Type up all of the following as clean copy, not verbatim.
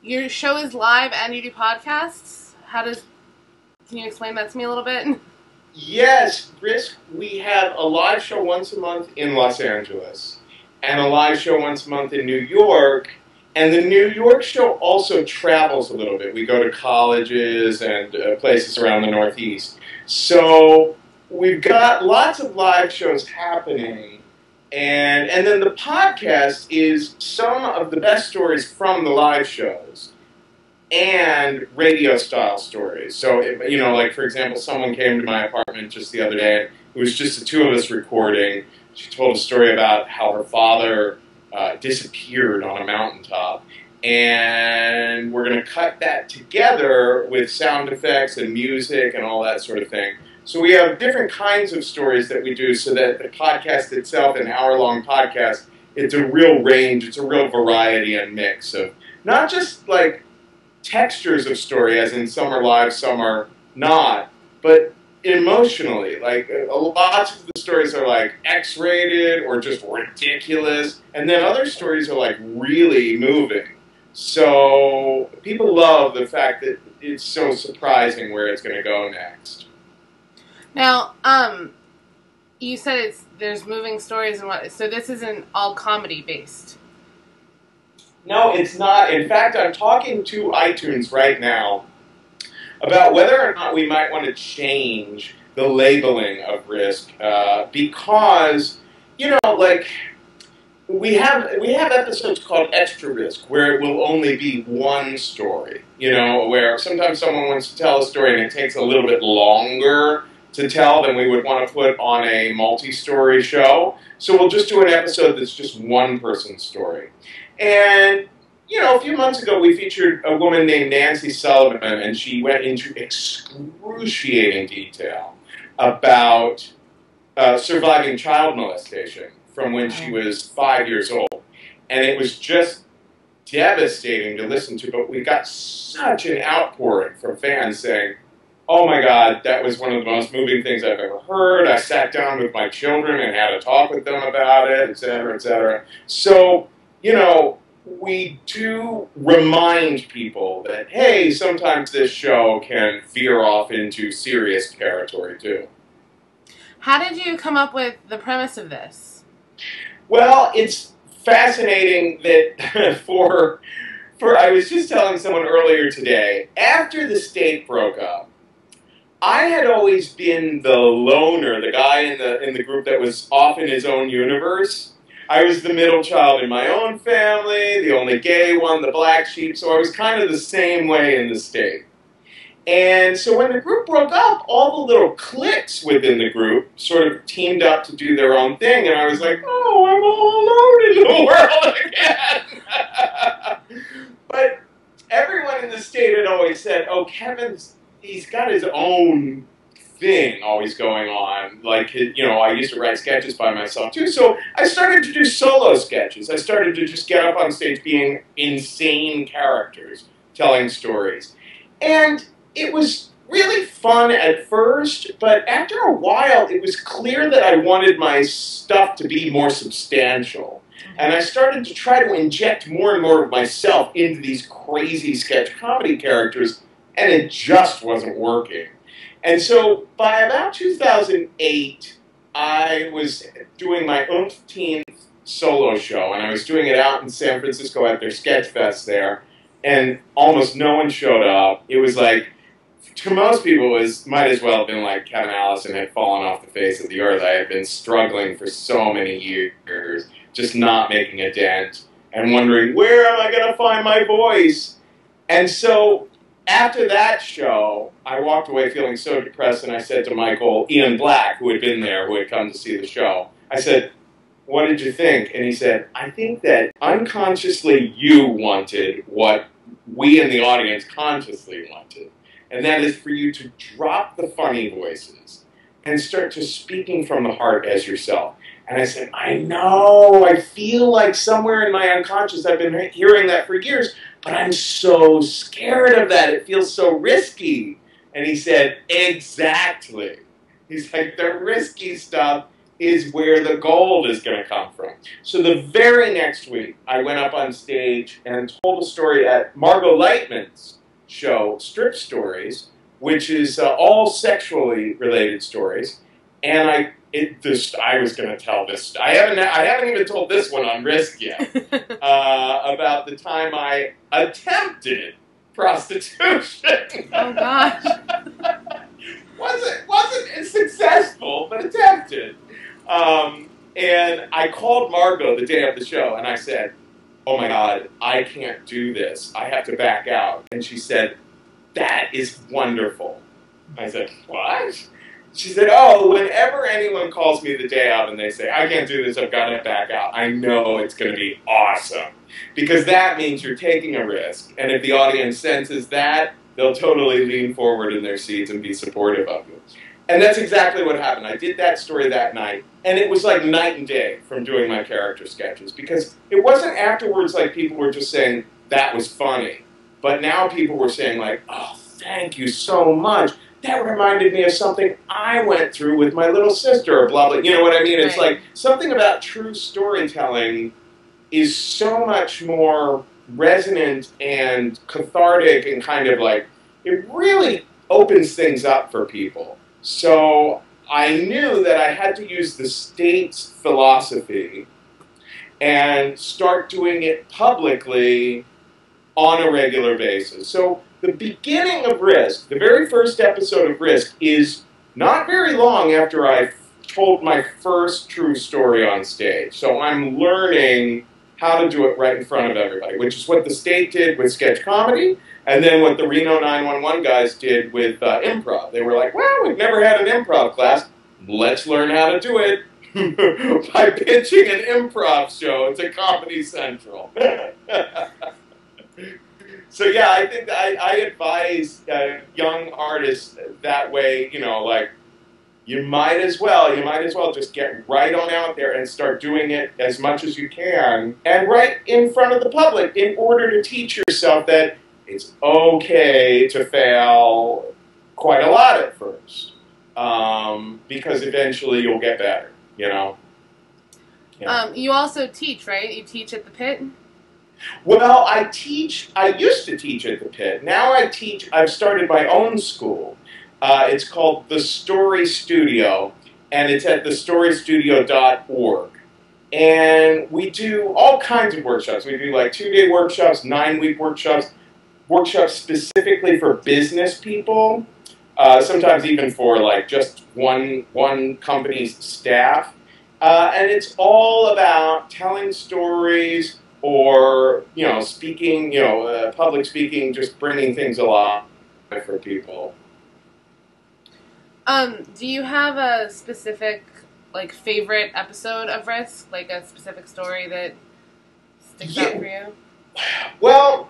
your show is live and you do podcasts. Can you explain that to me a little bit? Yes, Risk, we have a live show once a month in Los Angeles and a live show once a month in New York. And the New York show also travels a little bit. We go to colleges and places around the Northeast. So we've got lots of live shows happening. And then the podcast is some of the best stories from the live shows and radio-style stories. So, like, for example, someone came to my apartment just the other day, and it was just the two of us recording. She told a story about how her father disappeared on a mountaintop, and we're going to cut that together with sound effects and music and all that sort of thing. So we have different kinds of stories that we do so that the podcast itself, an hour-long podcast, it's a real range, it's a real variety and mix of not just like textures of story, as in some are live, some are not, but emotionally, like lots of the stories are like X-rated or just ridiculous, and then other stories are like really moving. So people love the fact that it's so surprising where it's going to go next. Now, you said there's moving stories and what, so this isn't all comedy based. No, it's not. In fact, I'm talking to iTunes right now about whether or not we might want to change the labeling of Risk, because, like, we have episodes called Extra Risk, where it will only be one story, where sometimes someone wants to tell a story and it takes a little bit longer to tell than we would want to put on a multi-story show. So we'll just do an episode that's just one person's story. And, a few months ago we featured a woman named Nancy Sullivan, and she went into excruciating detail about surviving child molestation from when she was 5 years old. And it was just devastating to listen to, but we got such an outpouring from fans saying, oh my God, that was one of the most moving things I've ever heard. I sat down with my children and had a talk with them about it, et cetera, et cetera. So, we do remind people that, hey, sometimes this show can veer off into serious territory too. How did you come up with the premise of this? Well, it's fascinating that I was just telling someone earlier today, after the state broke up, I had always been the loner, the guy in the group that was off in his own universe. I was the middle child in my own family, the only gay one, the black sheep, so I was kind of the same way in the state. And so when the group broke up, all the little cliques within the group sort of teamed up to do their own thing, and I was like, oh, I'm all alone in the world again. But everyone in the state had always said, oh, he's got his own thing always going on. Like, I used to write sketches by myself too, so I started to do solo sketches. I started to just get up on stage being insane characters, telling stories. And it was really fun at first, but after a while it was clear that I wanted my stuff to be more substantial. And I started to try to inject more and more of myself into these crazy sketch comedy characters, and it just wasn't working. And so by about 2008, I was doing my umpteenth solo show, and I was doing it out in San Francisco at their sketch fest there, and almost no one showed up. It was like, to most people, it might as well have been like Kevin Allison had fallen off the face of the earth. I had been struggling for so many years, just not making a dent, and wondering, where am I going to find my voice? And so after that show, I walked away feeling so depressed, and I said to Michael Ian Black, who had been there, who had come to see the show, I said, what did you think? And he said, I think that unconsciously you wanted what we in the audience consciously wanted, and that is for you to drop the funny voices and start to speaking from the heart as yourself. And I said, I know, I feel like somewhere in my unconscious I've been hearing that for years, but I'm so scared of that. It feels so risky. And he said, exactly. He's like, the risky stuff is where the gold is going to come from. So the very next week, I went up on stage and told a story at Margot Lightman's show, Strip Stories, which is all sexually related stories. And I was going to tell this. I haven't even told this one on Risk yet. About the time I attempted prostitution. Oh gosh. wasn't successful, but attempted. And I called Margot the day of the show, and I said, "Oh my God, I can't do this. I have to back out." And she said, "That is wonderful." I said, "What?" She said, "Oh, whenever anyone calls me the day of and they say, 'I can't do this, I've got to back out,' I know it's going to be awesome. Because that means you're taking a risk. And if the audience senses that, they'll totally lean forward in their seats and be supportive of you." And that's exactly what happened. I did that story that night, and it was like night and day from doing my character sketches, because it wasn't afterwards like people were just saying, "That was funny." But now people were saying like, "Oh, thank you so much. That reminded me of something I went through with my little sister," or blah, blah. You know what I mean? It's like something about true storytelling is so much more resonant and cathartic and kind of like, it really opens things up for people. So I knew that I had to use the state's philosophy and start doing it publicly on a regular basis. So the beginning of Risk, the very first episode of Risk, is not very long after I told my first true story on stage. So I'm learning how to do it right in front of everybody, which is what the state did with sketch comedy, and then what the Reno 911 guys did with improv. They were like, "Well, we've never had an improv class. Let's learn how to do it by pitching an improv show to Comedy Central." So yeah, I think I advise young artists that way, you know, like, you might as well just get right on out there and start doing it as much as you can, and right in front of the public, in order to teach yourself that it's okay to fail quite a lot at first, because eventually you'll get better, you know. Yeah. You also teach, right? You teach at the Pit? Well, I used to teach at the Pit. Now I've started my own school. It's called The Story Studio, and it's at thestorystudio.org. And we do all kinds of workshops. We do like 2-day workshops, 9-week workshops, workshops specifically for business people, sometimes even for like just one company's staff. And it's all about telling stories, or, you know, speaking, you know, public speaking, just bringing things alive for people. Do you have a specific, like, favorite episode of Risk? Like a specific story that sticks out for you? Well,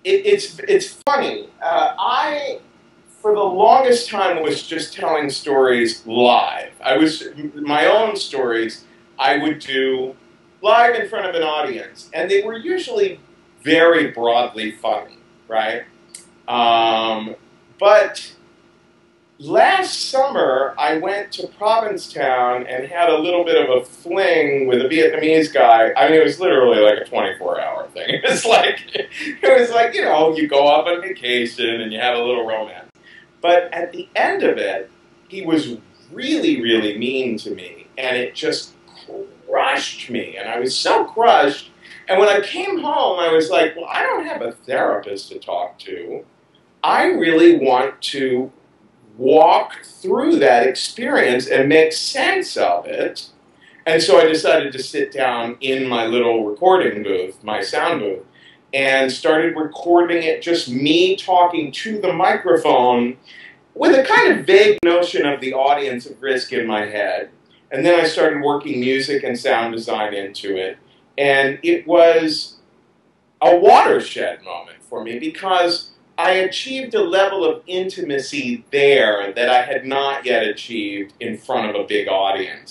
it's funny. I, for the longest time, was just telling stories live. My own stories I would do live in front of an audience, and they were usually very broadly funny, right? But last summer, I went to Provincetown and had a little bit of a fling with a Vietnamese guy. I mean, it was literally like a 24-hour thing. It was like, you know, you go off on vacation and you have a little romance. But at the end of it, he was really, really mean to me, and it just crushed me, and I was so crushed. And when I came home, I was like, well, I don't have a therapist to talk to. I really want to walk through that experience and make sense of it. And so I decided to sit down in my little recording booth, my sound booth, and started recording it, just me talking to the microphone with a kind of vague notion of the audience of Risk in my head. And then I started working music and sound design into it. And it was a watershed moment for me, because I achieved a level of intimacy there that I had not yet achieved in front of a big audience.